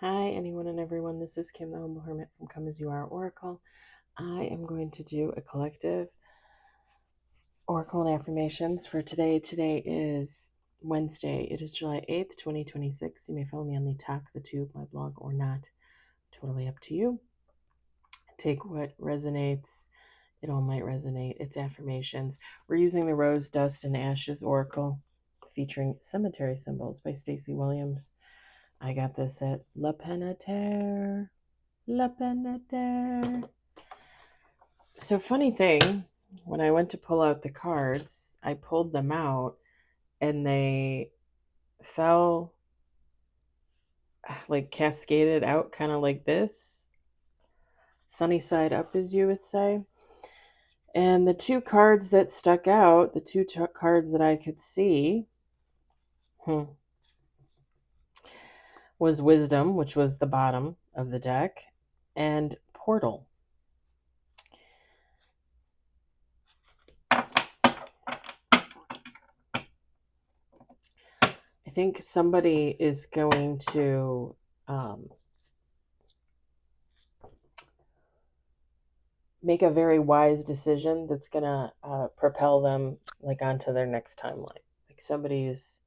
Hi, anyone and everyone. This is Kim, the Humble Hermit from Come As You Are Oracle. I am going to do a collective oracle and affirmations for today. Today is Wednesday. It is July 8th, 2026. You may follow me on the Talk the Tube, my blog, or not. Totally up to you. Take what resonates. It all might resonate. It's affirmations. We're using the Rose, Dust, and Ashes Oracle featuring Cemetery Symbols by Stacey Williams. I got this at La Peneterre. La Peneterre. So funny thing, when I went to pull out the cards, I pulled them out and they fell like cascaded out kind of like this. Sunny side up, as you would say. And the two cards that stuck out, the two cards that I could see, was Wisdom, which was the bottom of the deck, and Portal. I think somebody is going to make a very wise decision that's going to propel them like onto their next timeline. Like somebody's,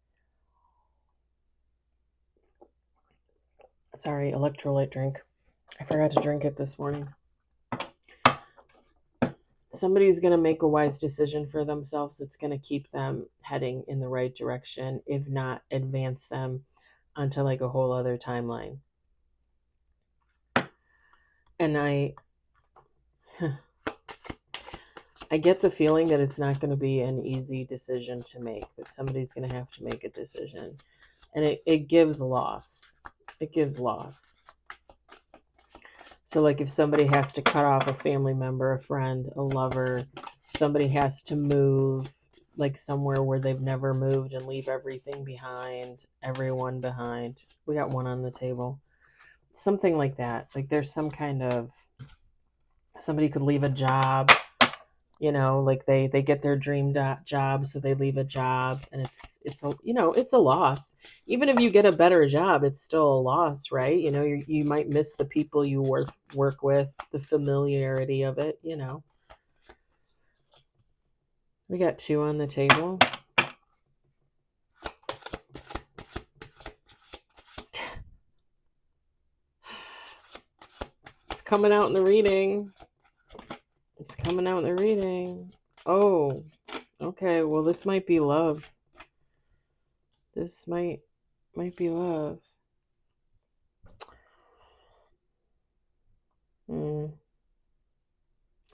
sorry, electrolyte drink. I forgot to drink it this morning. Somebody's going to make a wise decision for themselves that's going to keep them heading in the right direction, if not advance them onto like a whole other timeline. And I get the feeling that it's not going to be an easy decision to make, but somebody's going to have to make a decision. And it gives loss. It gives loss. So like if somebody has to cut off a family member, a friend, a lover, somebody has to move like somewhere where they've never moved and leave everything behind, everyone behind. We got one on the table. Something like that. Like there's some kind of, somebody could leave a job, you know, like they get their dream job, so they leave a job, and it's a, you know, it's a loss. Even if you get a better job, it's still a loss, right? You know, you might miss the people you work with, the familiarity of it, you know. We got two on the table. It's coming out in the reading. It's coming out in the reading. Oh, okay. Well, this might be love. This might be love.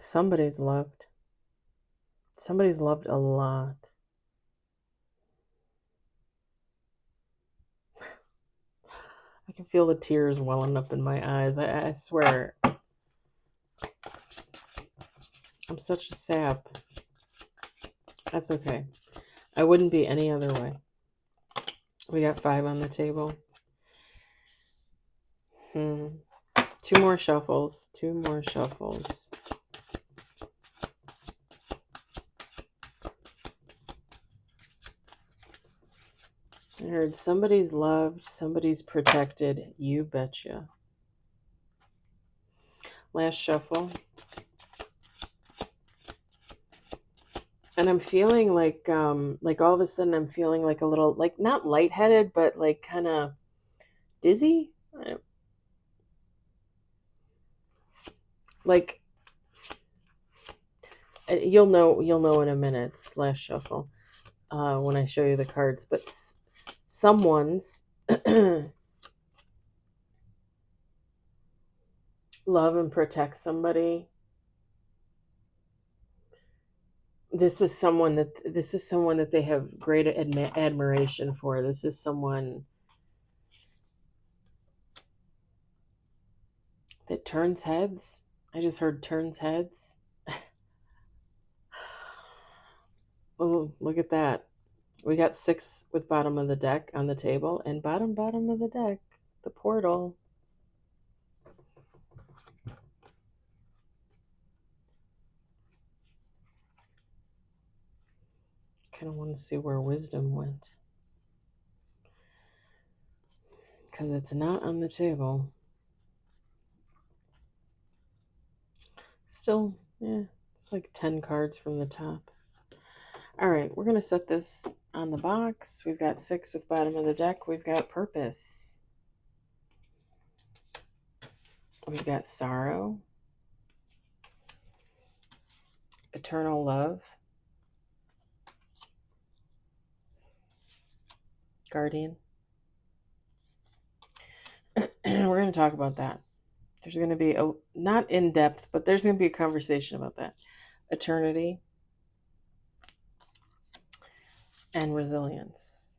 Somebody's loved. Somebody's loved a lot. I can feel the tears welling up in my eyes. I swear. I'm such a sap. That's okay. I wouldn't be any other way. We got 5 on the table. 2 more shuffles. 2 more shuffles. I heard somebody's loved, somebody's protected. You betcha. Last shuffle. And I'm feeling like all of a sudden I'm feeling like a little, like not lightheaded, but like kind of dizzy. Like you'll know in a minute. This last shuffle, when I show you the cards. But someone's love and protect somebody. This is someone that they have great admiration for. This is someone that turns heads. I just heard turns heads. Oh, look at that. We got 6 with bottom of the deck on the table, and bottom of the deck, the portal. Kind of want to see where wisdom went, because it's not on the table. Still, yeah, it's like 10 cards from the top. All right, we're going to set this on the box. We've got 6 with bottom of the deck. We've got purpose. We've got sorrow. Eternal love. Guardian. We're going to talk about that. There's going to be a, not in depth, but there's going to be a conversation about that. Eternity and resilience.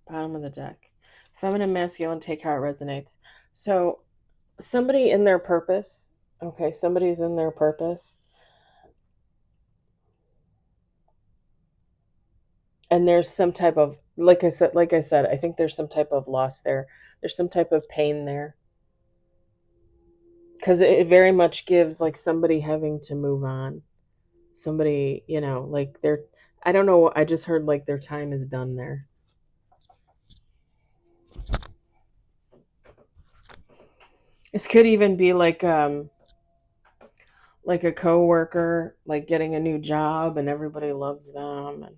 Bottom of the deck. Feminine, masculine, take how it resonates. So somebody in their purpose, okay, somebody's in their purpose. And there's some type of, like I said, I think there's some type of loss there. There's some type of pain there. Because it very much gives like somebody having to move on. Somebody, like they're, I don't know, I just heard like their time is done there. This could even be like a coworker, like getting a new job and everybody loves them and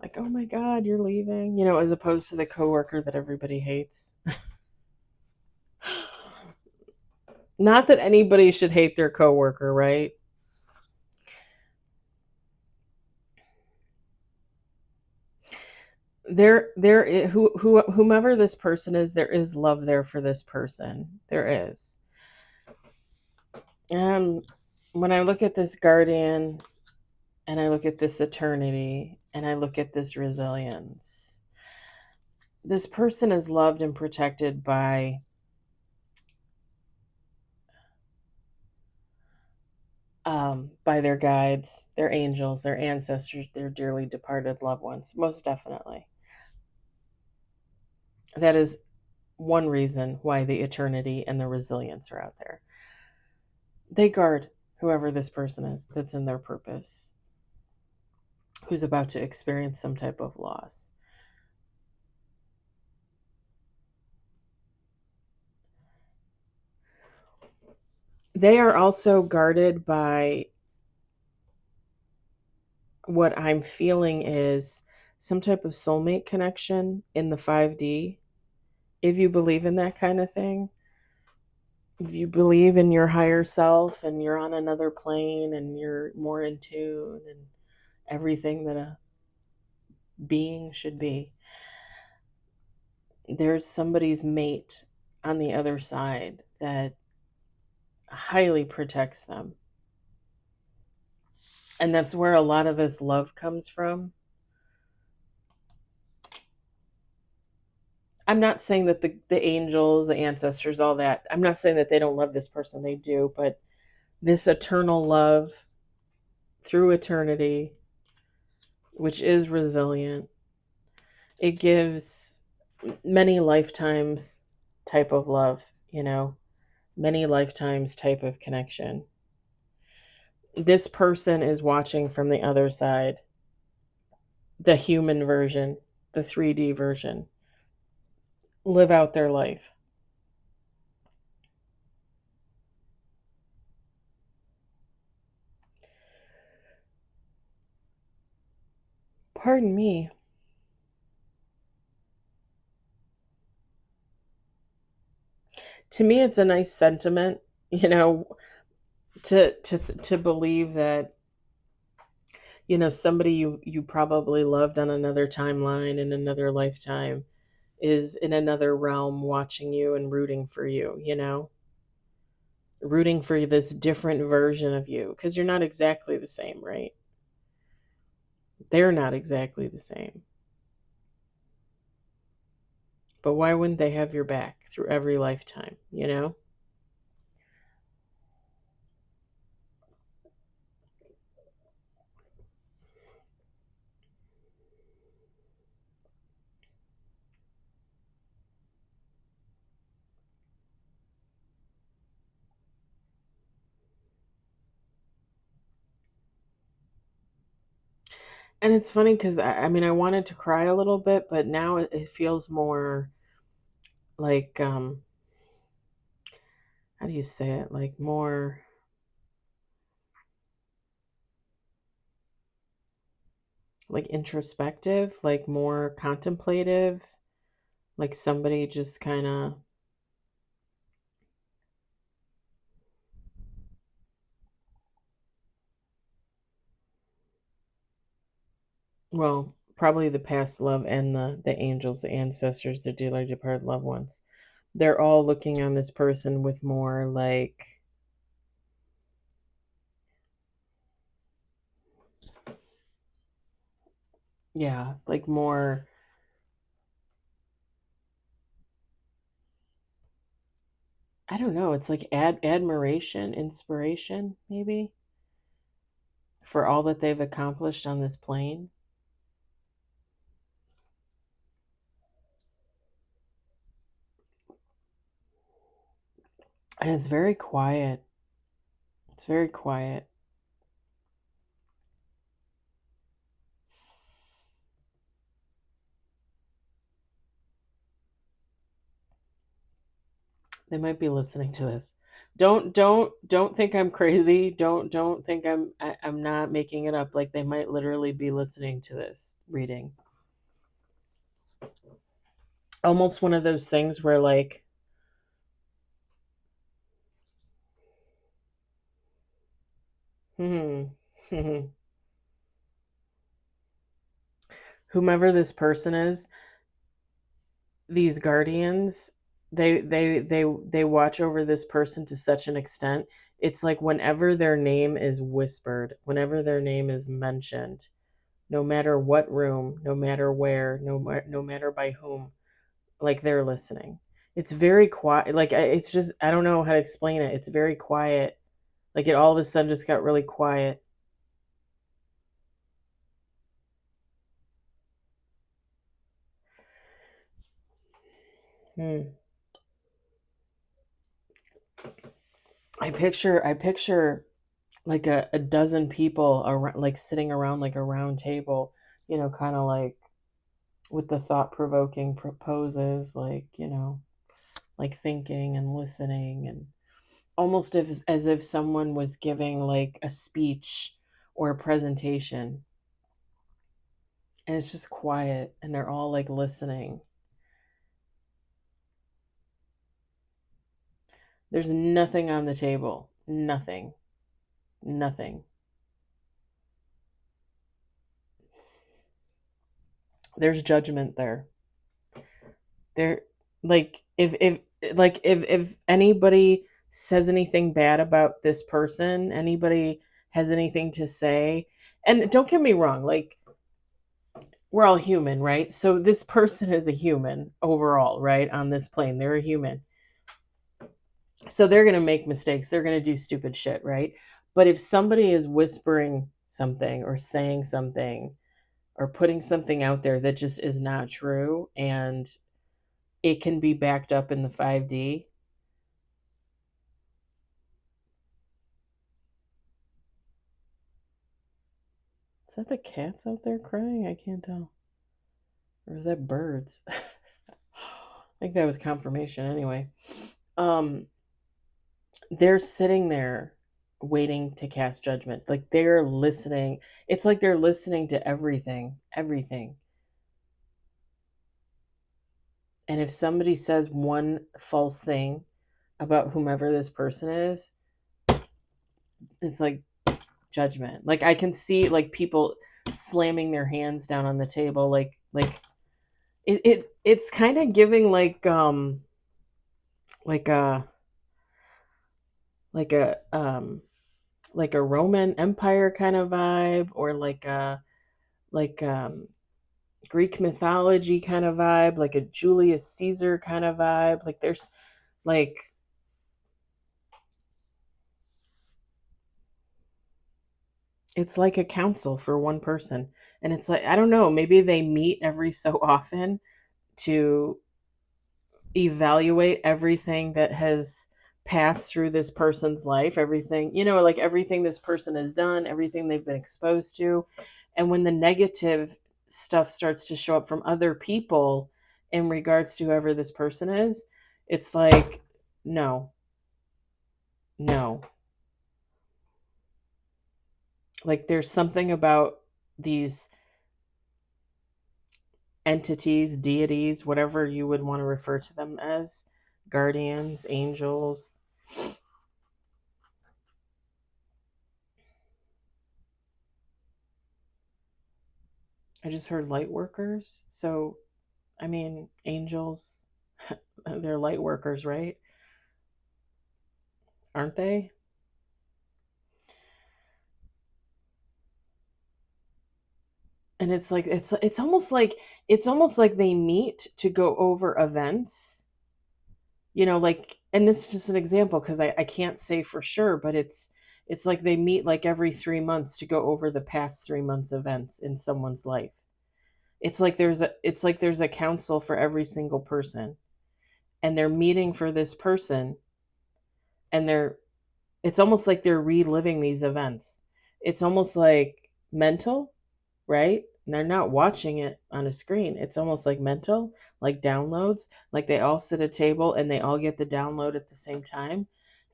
like, oh my God, you're leaving, as opposed to the coworker that everybody hates. Not that anybody should hate their coworker, right? Whomever this person is, there is love there for this person. There is. When I look at this guardian and I look at this eternity and I look at this resilience, this person is loved and protected by their guides, their angels, their ancestors, their dearly departed loved ones, most definitely. That is one reason why the eternity and the resilience are out there. They guard whoever this person is that's in their purpose, who's about to experience some type of loss. They are also guarded by what I'm feeling is some type of soulmate connection in the 5D. If you believe in that kind of thing, if you believe in your higher self and you're on another plane and you're more in tune and everything that a being should be, there's somebody's mate on the other side that highly protects them. And that's where a lot of this love comes from. I'm not saying that the angels, the ancestors, all that, I'm not saying that they don't love this person. They do, but this eternal love through eternity, which is resilient, it gives many lifetimes type of love, many lifetimes type of connection. This person is watching from the other side, the human version, the 3D version, live out their life. Pardon me. To me, it's a nice sentiment, to believe that, somebody you probably loved on another timeline in another lifetime is in another realm watching you and rooting for you, rooting for this different version of you, because you're not exactly the same, right? They're not exactly the same. But why wouldn't they have your back through every lifetime, And it's funny because I wanted to cry a little bit, but now it feels more like how do you say it? Like more like introspective, like more contemplative, like somebody just kind of, well, probably the past love and the angels, the ancestors, the dearly departed loved ones. They're all looking on this person with more like, yeah, like more, I don't know, it's like admiration, inspiration, maybe, for all that they've accomplished on this plane. And it's very quiet. It's very quiet. They might be listening to this. Don't think I'm crazy. Don't think I'm not making it up. Like they might literally be listening to this reading. Almost one of those things where like, hmm, whomever this person is, these guardians, they watch over this person to such an extent. It's like whenever their name is whispered, whenever their name is mentioned, no matter what room, no matter where, no matter by whom, like they're listening. It's very quiet. Like it's just, I don't know how to explain it. It's very quiet. Like it all of a sudden just got really quiet. Hmm. I picture like a dozen people around, like sitting around like a round table, kind of like with the thought provoking proposes, like, like thinking and listening, and almost as if someone was giving like a speech or a presentation, and it's just quiet and they're all like listening. There's nothing on the table. Nothing. Nothing. There's judgment there. There, like if anybody says anything bad about this person, anybody has anything to say, and don't get me wrong, like we're all human, right? So this person is a human overall, right? On this plane, they're a human. So they're going to make mistakes. They're going to do stupid shit, right? But if somebody is whispering something or saying something or putting something out there that just is not true, and it can be backed up in the 5D. Is that the cats out there crying? I can't tell. Or is that birds? I think that was confirmation anyway. Um, they're sitting there waiting to cast judgment. Like they're listening. It's like they're listening to everything, everything. And if somebody says one false thing about whomever this person is, it's like judgment. Like I can see like people slamming their hands down on the table, it's kind of giving like a like a like a Roman Empire kind of vibe, or like Greek mythology kind of vibe, like a Julius Caesar kind of vibe. Like there's like, it's like a council for one person, and it's like, I don't know, maybe they meet every so often to evaluate everything that has passed through this person's life, everything, like everything this person has done, everything they've been exposed to. And when the negative stuff starts to show up from other people, in regards to whoever this person is, it's like, no, no. Like there's something about these entities, deities, whatever you would want to refer to them as, guardians, angels. I just heard light workers. So, I mean, angels, they're light workers, right? Aren't they? And it's like it's almost like they meet to go over events, like, and this is just an example because I can't say for sure, but it's like they meet like every 3 months to go over the past 3 months events in someone's life. It's like there's a council for every single person, and they're meeting for this person, and it's almost like they're reliving these events. It's almost like mental, right? And they're not watching it on a screen. It's almost like mental, like downloads, like they all sit at a table and they all get the download at the same time.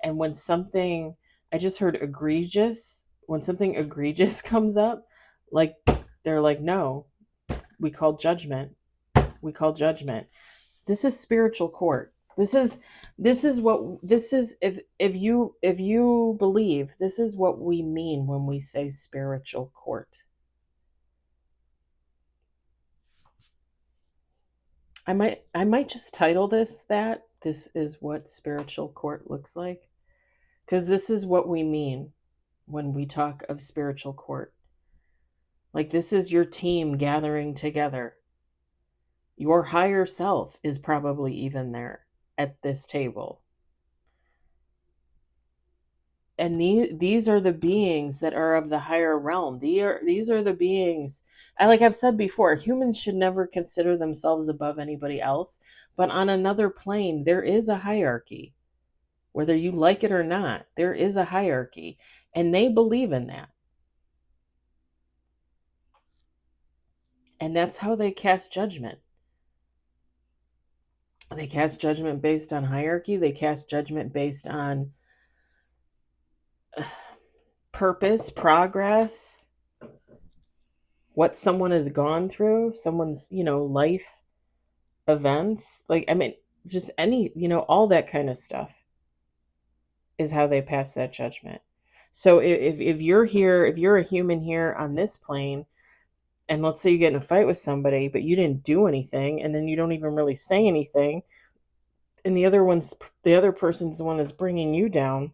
And when something, I just heard egregious, when something egregious comes up, like they're like, no, we call judgment. We call judgment. This is spiritual court. This is if you believe, this is what we mean when we say spiritual court. I might just title this is what spiritual court looks like, because this is what we mean when we talk of spiritual court. Like, this is your team gathering together. Your higher self is probably even there at this table. And these are the beings that are of the higher realm. These are the beings. Like I've said before, humans should never consider themselves above anybody else. But on another plane, there is a hierarchy. Whether you like it or not, there is a hierarchy. And they believe in that. And that's how they cast judgment. They cast judgment based on hierarchy. They cast judgment based on purpose, progress, what someone has gone through, someone's, life events. Like, I mean, just any, all that kind of stuff is how they pass that judgment. So if you're here, if you're a human here on this plane, and let's say you get in a fight with somebody, but you didn't do anything, and then you don't even really say anything, and the other person's the one that's bringing you down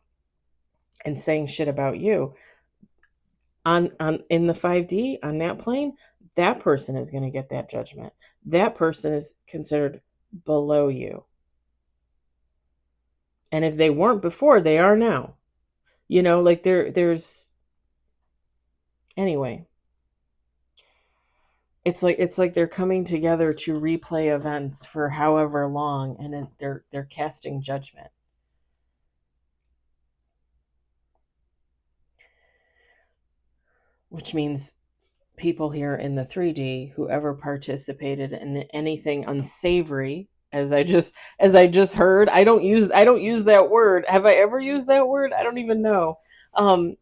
and saying shit about you, on in the 5D on that plane, that person is going to get that judgment. That person is considered below you. And if they weren't before, they are now. Like there's anyway. It's like they're coming together to replay events for however long, and they're casting judgment. Which means people here in the 3D, whoever participated in anything unsavory, as I just heard, I don't use that word. Have I ever used that word? I don't even know. Um,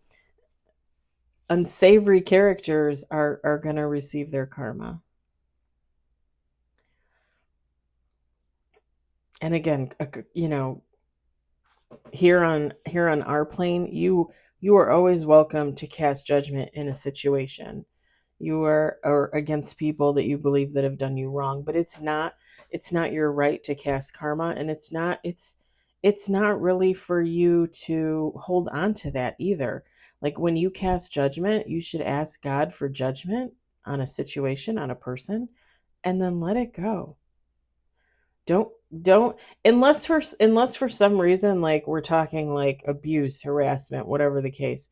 Unsavory characters are going to receive their karma. And again, here on our plane, you are always welcome to cast judgment in a situation. You are or against people that you believe that have done you wrong, but it's not your right to cast karma, and it's not really for you to hold on to that either. Like, when you cast judgment, you should ask God for judgment on a situation, on a person, and then let it go. Don't unless for some reason, like we're talking like abuse, harassment, whatever the case.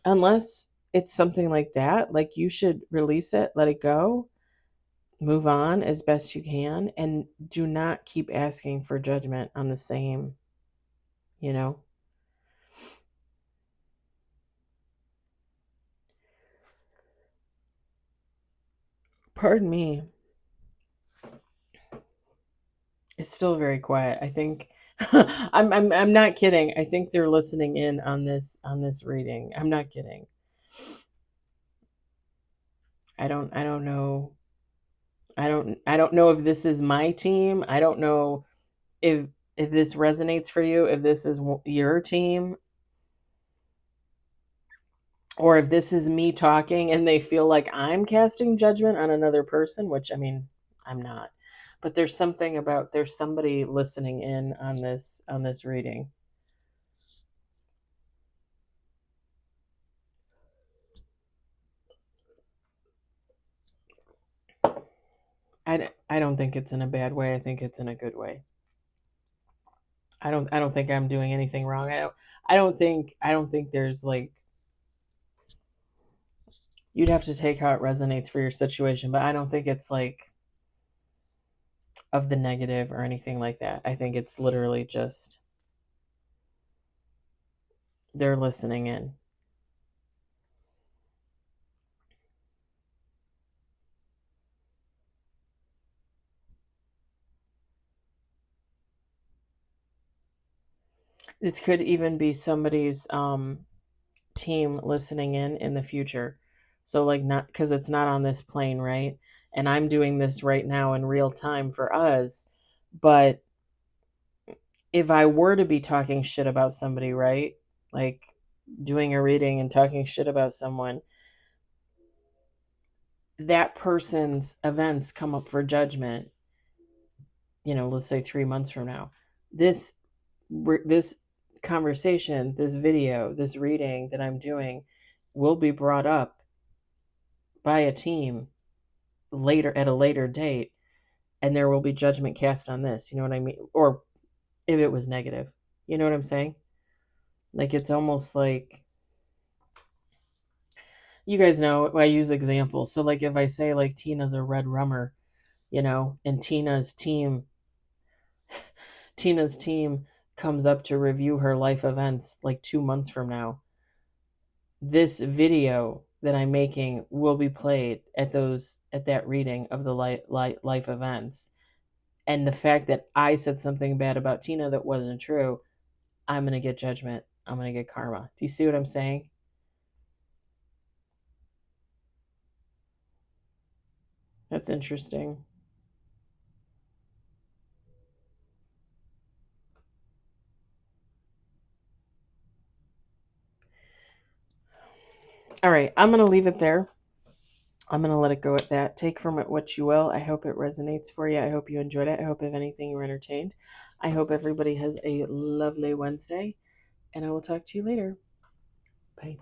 Unless it's something like that, like, you should release it, let it go, move on as best you can, and do not keep asking for judgment on the same, you know. Pardon me. It's still very quiet. I think I'm not kidding. I think they're listening in on this reading. I'm not kidding. I don't know. I don't know if this is my team. I don't know if this resonates for you, if this is your team, or if this is me talking and they feel like I'm casting judgment on another person, which I mean, I'm not. But there's something about there's somebody listening in on this reading. I don't think it's in a bad way. I think it's in a good way. I don't think I'm doing anything wrong. I don't think there's like you'd have to take how it resonates for your situation, but I don't think it's like of the negative or anything like that. I think it's literally just they're listening in. This could even be somebody's team listening in the future. So like not because it's not on this plane, right? And I'm doing this right now in real time for us, but if I were to be talking shit about somebody, right? Like doing a reading and talking shit about someone, that person's events come up for judgment, let's say 3 months from now. This this conversation, this video, this reading that I'm doing will be brought up by a team later at a later date, and there will be judgment cast on this. You know what I mean? Or if it was negative, you know what I'm saying? Like it's almost like you guys know I use examples. So like if I say like Tina's a red rummer, and Tina's team comes up to review her life events like 2 months from now, this video that I'm making will be played at that reading of the life events. And the fact that I said something bad about Tina that wasn't true, I'm going to get judgment. I'm going to get karma. Do you see what I'm saying? That's interesting. All right, I'm going to leave it there. I'm going to let it go at that. Take from it what you will. I hope it resonates for you. I hope you enjoyed it. I hope, if anything, you were entertained. I hope everybody has a lovely Wednesday, and I will talk to you later. Bye.